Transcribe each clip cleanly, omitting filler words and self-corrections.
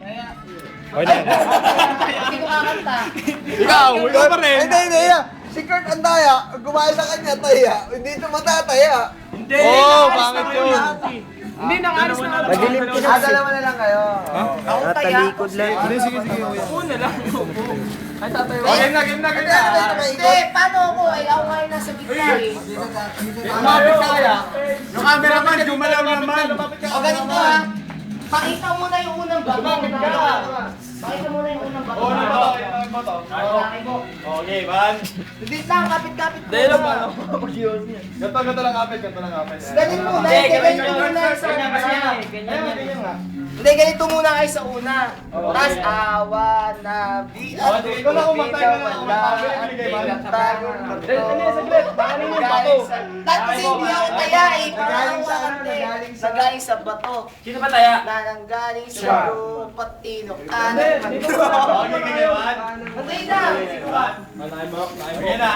Okay na. Hindi ko kakanta. Ikaw pa rin. Hindi. Si Kurt ang daya, gumaya sa kanya, taya. Hindi ito matataya. Hindi. Oo, pangit yun. Hindi, nang-alis na ako. Madilim ka Dalawa na lang kayo. Ako taya. Natalikod lang. Sige. Una lang. Ay, tatay. Game na. Hindi, paano ako? Ay, ako ngayon nasa gitna eh. Lumapit ka kaya? Yung cameraman, gumalaw naman. O ganito ha. Pakita mo na yung unang bato. Pakita mo na yung unang bato. Laki mo. Okay, man. Hindi lang, kapit-kapit mo. Dahil lang paano mag-iwas niya. Ganto lang kapit. Ganyan muna, ganyan muna sa una. Ganyan nga. Hindi, ganito muna kayo sa una. Tapos, awa na bi at Ikaw na kumatay ka na. Lahat kasi hindi ako taya eh. Parang nagaling sa bato. Sino ba taya? Na nanggaling sa lupa't tinok. Okay, man. Patay na! Ayan na.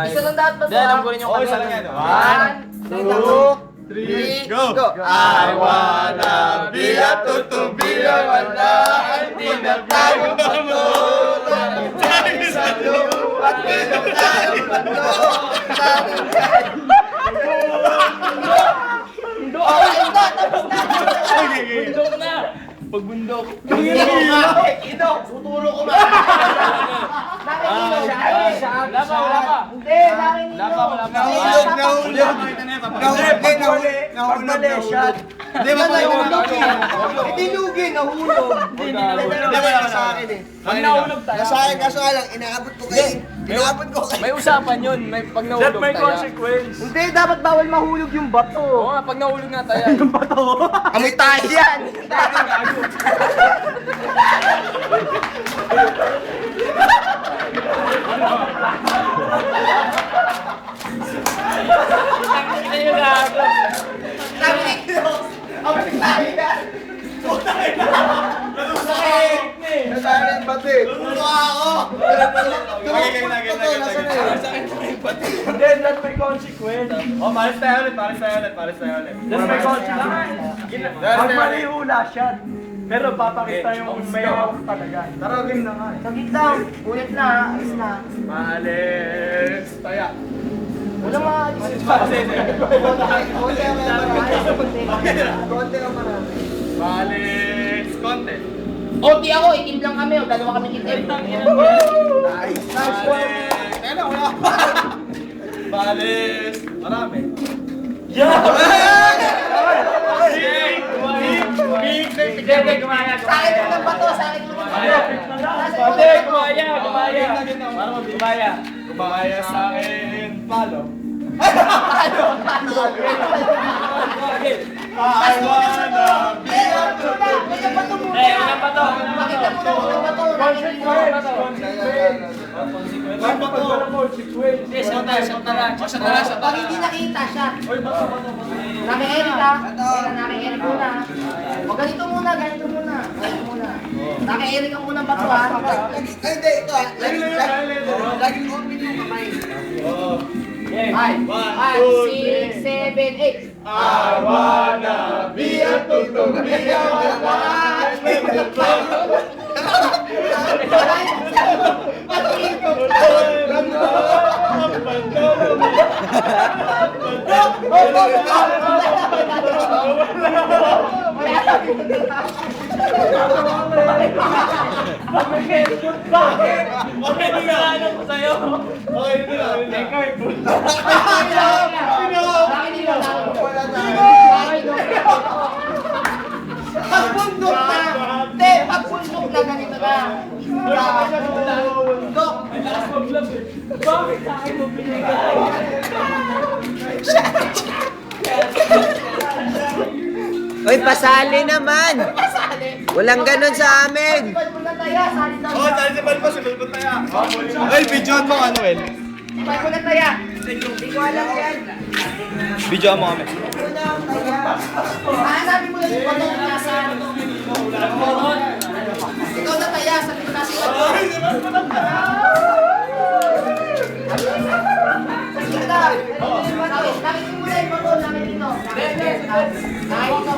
Isa lang dapat ba? Alam ko rin yung kanila. One, two, three, Go! go! I wanna be a tutubiyang wala at di na tayo matulog. Tayo sa lupa at di na tayo matulog. Bundok na! Pag bundok. Ino, tuturo ko ba? Wala pa. Hindi, nakinino. Nahulog. Hindi ba Hindi lugi, nahulog. Hindi ba sa akin eh? Pag nahulog tayo. Nasa akin kaso nga lang, inaabot ko kayo. Inaabot ko kayo. May usapan yun. May pag nahulog tayo. May consequence. Hindi, dapat bawal mahulog yung bato. Oo nga, pag nahulog nga tayo. Yung bato. Amoy tayo yan. Nasaan yung bati? Tulog ako! Hindi, that's my consequence. Oh, pares tayo ulit. That's my consequence. Pag malihula siya. Pero papakita yung may hawak talaga. Tara, game na nga. Sagit lang. Ulit na, alis na. Malis. Taya. Walang maalis. Konti ka marami. Malis. Konti. OT ako, itim lang kami. Dalawa kami itim. Nice. Malis. Teka lang, wala pa. Malis. Marami. Big. Kumaya. Sa akin mo ng bato, sa akin mo ng bato. Kumaya sa akin. Palo. I wanna be a Ganyan bato muna. Pakita mo na unang bato. Pag hindi nakita siya. Naki-edit ha. Naki-edit muna. O ganito muna. Naki-edit ang unang bato ha. Ay, hindi, ito ah. Laging open yung kamay. 5, 6, 7, 8. I wanna be a tutubiyang wala. Pagbundok na! Hindi, pagbundok na ganito na. Pagbundok! Bakit sa akin mo binigay? Uy, pasali naman! Walang ganun sa amin! Sipal mo na taya, sali daw Oo, siya. tayo si Balbas, si Balbas tayo. Well, videoan mo ano, Well. Sipal mo na taya. Hindi ko alam yan. Videoan mo kami. Sabi mo lang yung bato kung nasaan. Ikaw na taya, sabi ko nasa bato. Sige na. Nakit mo muna yung bato, nakit dito. Nakit dito.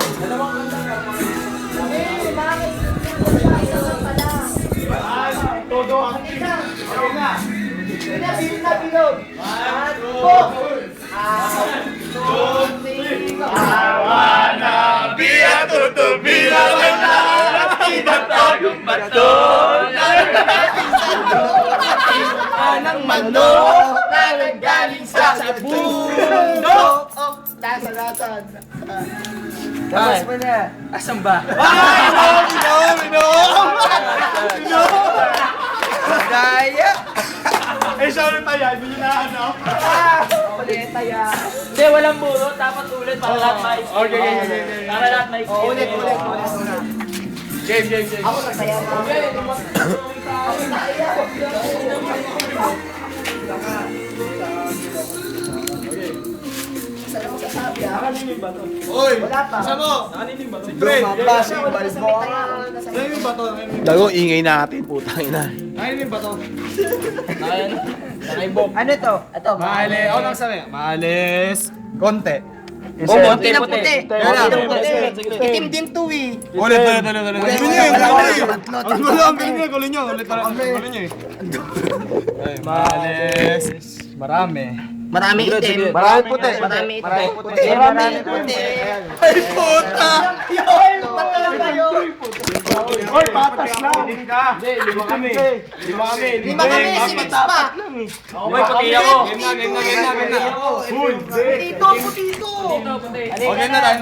Tutubila ka na, tinatagong bato. Anang manok na nanggaling sa bundok. Nasaan? Tapos mo na. Asan ba? Daya. Eh, sorry pa yan. Hindi na ano. Hindi, walang buro. Dapat ulit para lahat may Okay. Para lahat may Ulit. Game. Ako nagsaya na. Isa lang masasabi ah. Oy! Wala pa. Saan mo? Secret. Mabasing balbo. Ano yung bato? Dago, ingay natin, putang ina. Ano yung bato? Ano to? Ito, Maalis. Ako nang sabi. Maalis. Konti. Puti na puti. Yan na. Itim din to eh. Ulit. Maalis. Marami. Maraming itim. Maraming puti. Maraming Maraming itim. puti. Maraming puti. Ay, puta! Patalang kayo. Oy, patas lang. Lima kami. Lima kami, si Mix pa. Ako may puti ako. Game na. Putito. Ito, puti. Okay na tayo.